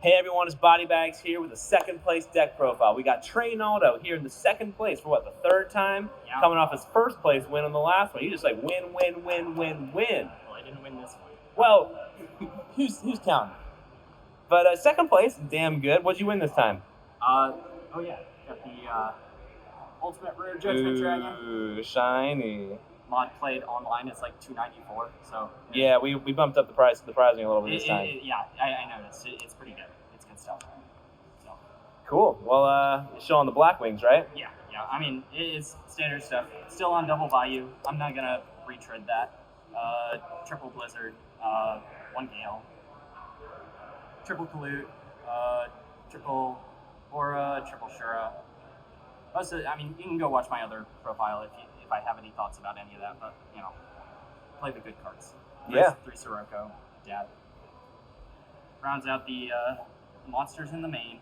Hey everyone, it's Body Bags here with a second place deck profile. We got Trey here in the second place for what, the third time? Yeah. Coming off his first place win on the last one. You just like win. Well, I didn't win this one. Well, who's counting? But second place, damn good. What'd you win this time? Oh yeah, got the Ultimate Rare Judgment Dragon. Ooh, shiny. Mod played online, it's like $294, so... Yeah, we bumped up the price of the prizing a little bit this time. I noticed. It's pretty good. It's good stuff. So. Cool. Well, you're still on the Blackwings, right? Yeah. I mean, it's standard stuff. Still on double value. I'm not gonna retread that. Triple Blizzard, 1 Gale, triple Pollute, triple Aura, triple Shura. Also, I mean, you can go watch my other profile if I have any thoughts about any of that, but, you know, play the good cards. Yeah. 3 Sirocco, Dad. Rounds out the monsters in the main.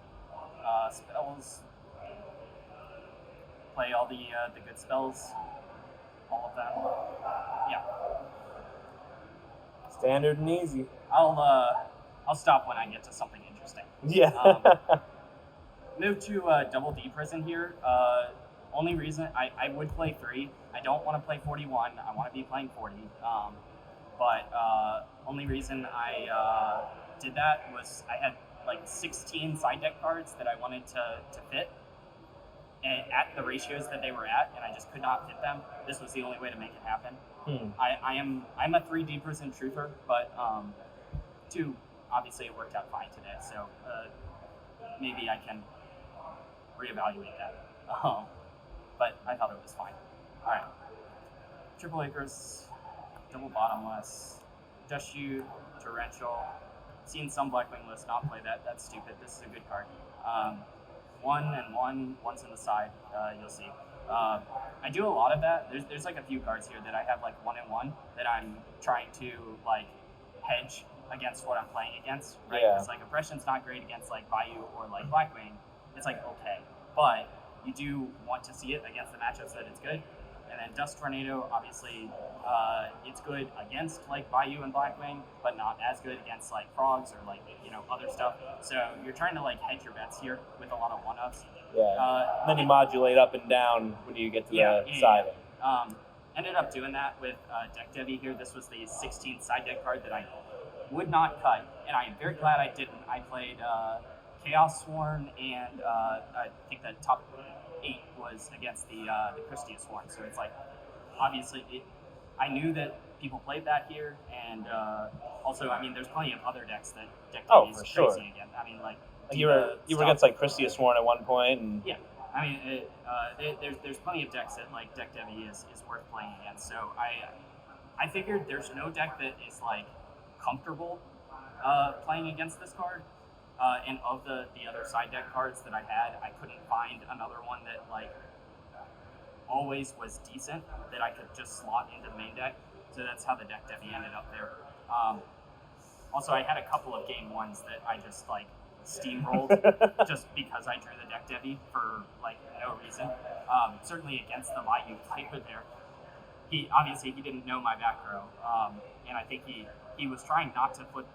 Spells. Play all the good spells. All of them. Yeah. Standard and easy. I'll stop when I get to something interesting. Yeah. Move to double D prison here. Only reason I would play 3. I don't want to play 41. I want to be playing 40. But only reason I did that was I had like 16 side deck cards that I wanted to fit at the ratios that they were at, and I just could not fit them. This was the only way to make it happen. I'm a 3D prison truther, but 2 obviously it worked out fine today. So maybe I can reevaluate that. But I thought it was fine. All right. Triple Acres, double Bottomless, Dust Shoot, Torrential. Seen some Blackwing lists not play that. That's stupid. This is a good card. 1 and 1, one's in the side. You'll see. I do a lot of that. There's like a few cards here that I have like 1 and 1 that I'm trying to like hedge against what I'm playing against. Right? Yeah. Because like Oppression's not great against like Bayou or like Blackwing. It's like okay, but you do want to see it against the matchups that it's good. And then Dust Tornado, obviously, it's good against like Bayou and Blackwing, but not as good against like Frogs or like, you know, other stuff. So you're trying to like hedge your bets here with a lot of 1-ups. Yeah. Then you modulate up and down when you get to the side. Ended up doing that with Deck Devi here. This was the 16th side deck card that I would not cut, and I am very glad I didn't. I played Chaos Sworn, and I think the top 8 was against the Christia Sworn. So it's like, obviously, I knew that people played that here, and also, I mean, there's plenty of other decks that Deck Devi is crazy sure. again. I mean, like You were against like Christia Sworn at one point, and yeah. I mean, there's plenty of decks that like Deck Devi is worth playing against. So I figured there's no deck that is like comfortable playing against this card. And of the other side deck cards that I had, I couldn't find another one that like always was decent that I could just slot into the main deck. So that's how the Deck Devi ended up there. Also, I had a couple of game 1s that I just like steamrolled just because I drew the Deck Devi for like no reason. Certainly against the Bayou player there. He didn't know my back row, and I think he was trying not to put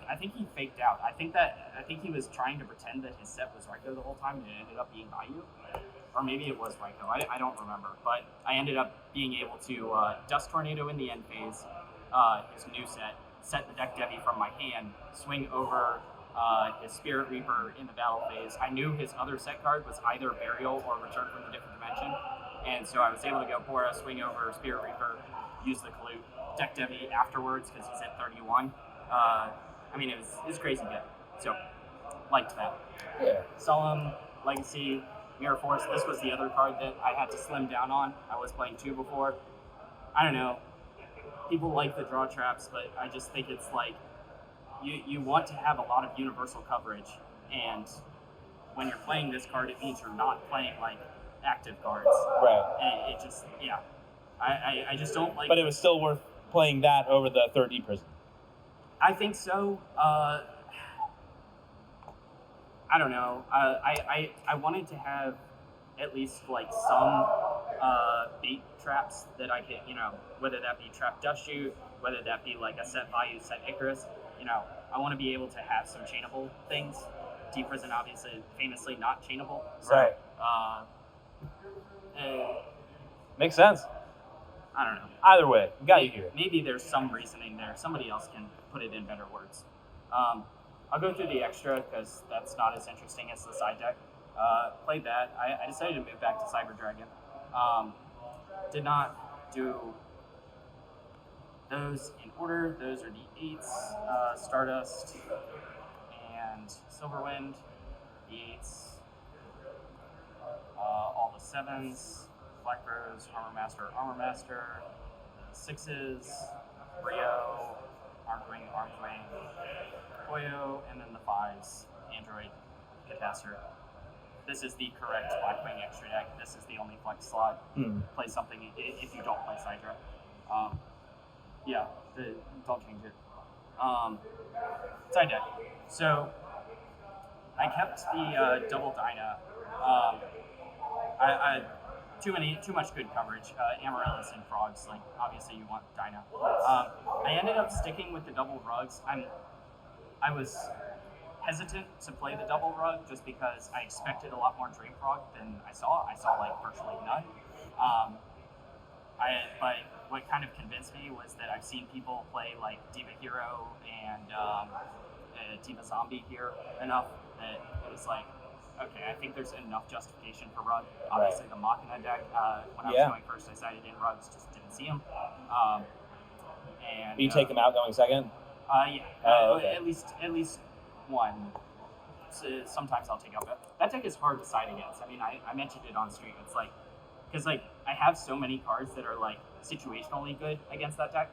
I think he faked out. I think he was trying to pretend that his set was Ryko the whole time, and it ended up being Bayou. Or maybe it was Ryko. I don't remember. But I ended up being able to Dust Tornado in the end phase, his new set the Deck Devi from my hand, swing over his Spirit Reaper in the battle phase. I knew his other set card was either Burial or Return from the Different Dimension, and so I was able to go Bora, swing over Spirit Reaper, use the Kalute, Deck Devi afterwards because he's at 31. I mean, it was crazy good. So, liked that. Yeah. Solemn, Legacy, Mirror Force. This was the other card that I had to slim down on. I was playing 2 before. I don't know. People like the draw traps, but I just think it's like you want to have a lot of universal coverage, and when you're playing this card, it means you're not playing like active cards. Right. And it just, yeah. I just don't like. But it was still worth playing that over the 3D prison. I think so. I don't know. I wanted to have at least like some bait traps that I could, you know, whether that be Trap Dust Shoot, whether that be like a set Bayou, set Icarus. I want to be able to have some chainable things. Deep Prison, obviously, famously not chainable. So, Right. Makes sense. I don't know. Either way, we got you here. Maybe there's some reasoning there. Somebody else can put it in better words. I'll go through the extra because that's not as interesting as the side deck. Played that. I decided to move back to Cyber Dragon. Did not do those in order. Those are the 8s. Stardust and Silverwind. The 8s. All the 7s. Black Rose, Armor Master. 6s. Rio, Armed Wing, Koyo, and then the 5s. Android, Catasser. This is the correct Blackwing extra deck. This is the only flex slot. Play something if you don't play Sidra. Don't change it. Side deck. So I kept the double Dyna. Too much good coverage. Amaryllis and Frogs, like obviously you want Dyna. I ended up sticking with the double rugs. I was hesitant to play the double rug just because I expected a lot more Dream Frog than I saw. I saw like virtually none. But what kind of convinced me was that I've seen people play like Diva Hero and Diva Zombie here enough that it was like, okay, I think there's enough justification for rug. Obviously, the Machina deck, when I was going first, I decided in rugs, just didn't see them. You take them out going second? Okay. At least one. So sometimes I'll take out that deck is hard to side against. I mean, I mentioned it on stream. It's like, because like I have so many cards that are like situationally good against that deck.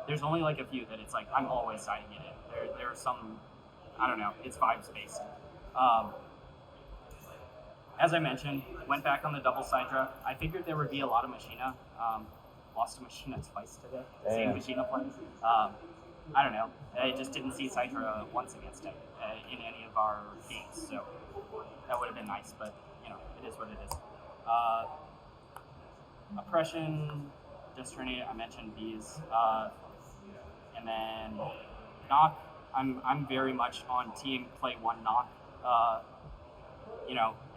There's only like a few that it's like I'm always siding it in. There are some, I don't know, it's vibes based. As I mentioned, went back on the double Sidra. I figured there would be a lot of Machina. Lost to Machina twice today. Same Machina play. I don't know. I just didn't see Sidra once against it in any of our games, so that would have been nice, but it is what it is. Oppression, Desternated, I mentioned these. And then Knock, I'm very much on team play one Knock.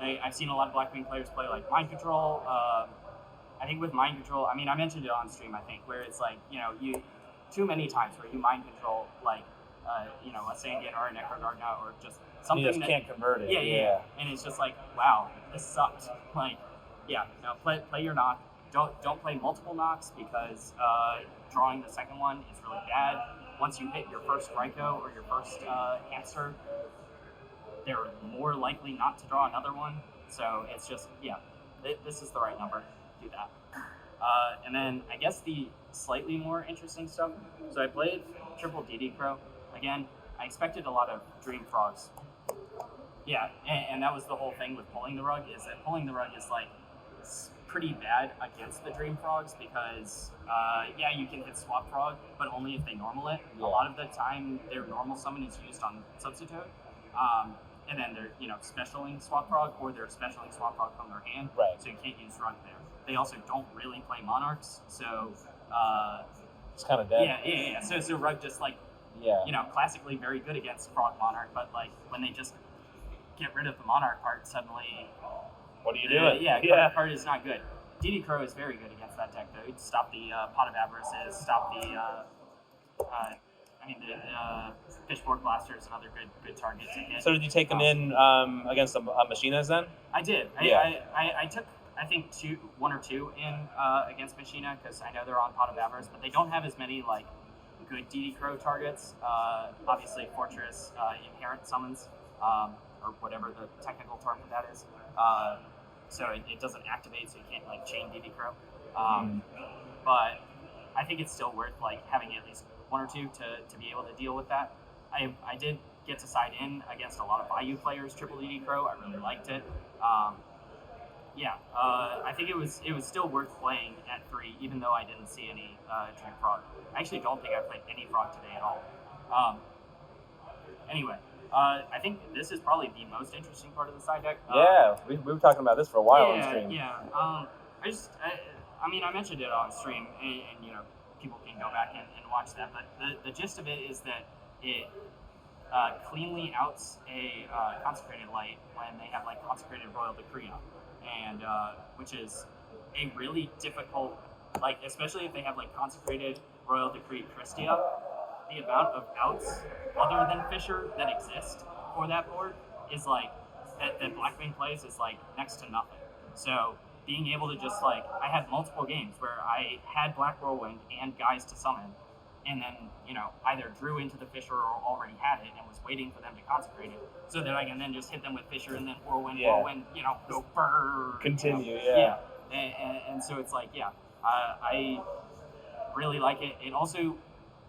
I've seen a lot of Blackwing players play like Mind Control. I think with Mind Control, I mean, I mentioned it on stream, I think, where it's like, you too many times where you Mind Control like, a Sandian or a Necrogardna or just something you just that can't convert it. Yeah. And it's just like, wow, this sucked. Like, play your Knock. Don't play multiple Knocks because drawing the second one is really bad. Once you hit your first Ryko or your first Hamster, they're more likely not to draw another one. So it's just, this is the right number. Do that. And then I guess the slightly more interesting stuff. So I played triple DD Crow. Again, I expected a lot of Dream Frogs. Yeah, and that was the whole thing with pulling the rug, is that pulling the rug is like pretty bad against the Dream Frogs because, you can hit Swap Frog, but only if they normal it. A lot of the time, their normal summon is used on Substitute. And then they're, specialing Swap Frog, or they're specialing Swap Frog from their hand. Right. So you can't use Rug there. They also don't really play Monarchs, so... it's kind of dead. Yeah. So Rug just, like, classically very good against Frog Monarch, but, like, when they just get rid of the Monarch part, suddenly... What are you doing? Card is not good. DD Crow is very good against that deck, though. Stop the Pot of Avarices, stop the... Fishboard Blasters, another good target to hit. So did you take them in against Machinas then? I did. I took, I think, one or two in against Machina because I know they're on Pot of Avarice, but they don't have as many like good DD Crow targets. Obviously, Fortress, Inherent Summons, or whatever the technical term for that is. So it doesn't activate, so you can't like chain DD Crow. But I think it's still worth like having at least one or two to be able to deal with that. I did get to side in against a lot of Bayou players, triple DD Crow. I really liked it. I think it was still worth playing at 3, even though I didn't see any Dream Frog. I actually don't think I played any Frog today at all. Anyway, I think this is probably the most interesting part of the side deck. We were talking about this for a while on stream. I mentioned it on stream, and people can go back and watch that. But the gist of it is that it cleanly outs a consecrated light when they have like consecrated royal decree up, and which is a really difficult, like especially if they have like consecrated royal decree Christie up, the amount of outs other than Fisher that exist for that board is like that Blackwing plays is like next to nothing. So being able to just like, I had multiple games where I had Black Whirlwind and guys to summon, and then, you know, either drew into the Fisher or already had it and was waiting for them to consecrate it, so that I can then just hit them with Fisher and then Whirlwind, you know, go burr. Continue, you know? And so it's like, I really like it. It also,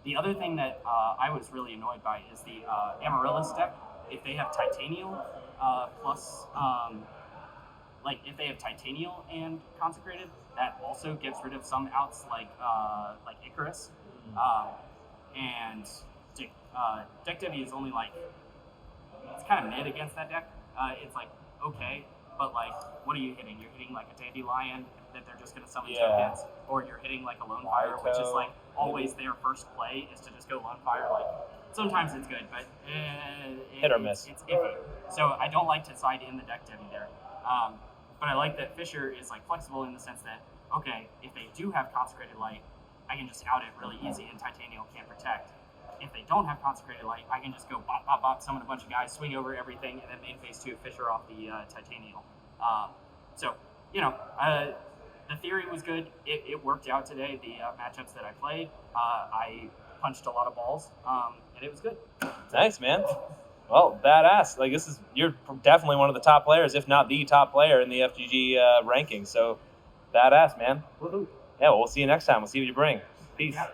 the other thing that I was really annoyed by is the Amaryllis deck. If they have Titanial plus, like if they have Titanial and Consecrated, that also gets rid of some outs like Icarus. And Deck Debbie is only like, it's kind of mid against that deck. It's like, okay, but like, what are you hitting? You're hitting like a Dandelion that they're just going to summon tokens, or you're hitting like a Lone Fire, which is like always their first play is to just go Lone Fire. Like, sometimes it's good, but hit or miss. It's iffy. So I don't like to side in the Deck Debbie there. But I like that Fisher is like flexible in the sense that, okay, if they do have Consecrated Light, I can just out it really easy and Titanial can't protect. If they don't have Consecrated Light, I can just go bop, bop, bop, summon a bunch of guys, swing over everything, and then main phase 2 Fisher off the Titanial. So, you know, the theory was good. It worked out today. The matchups that I played, I punched a lot of balls, and it was good. Nice, man. Well, badass. Like, you're definitely one of the top players, if not the top player in the FGG rankings. So, badass, man. Woohoo. Yeah, well, we'll see you next time. We'll see what you bring. Peace. Yeah.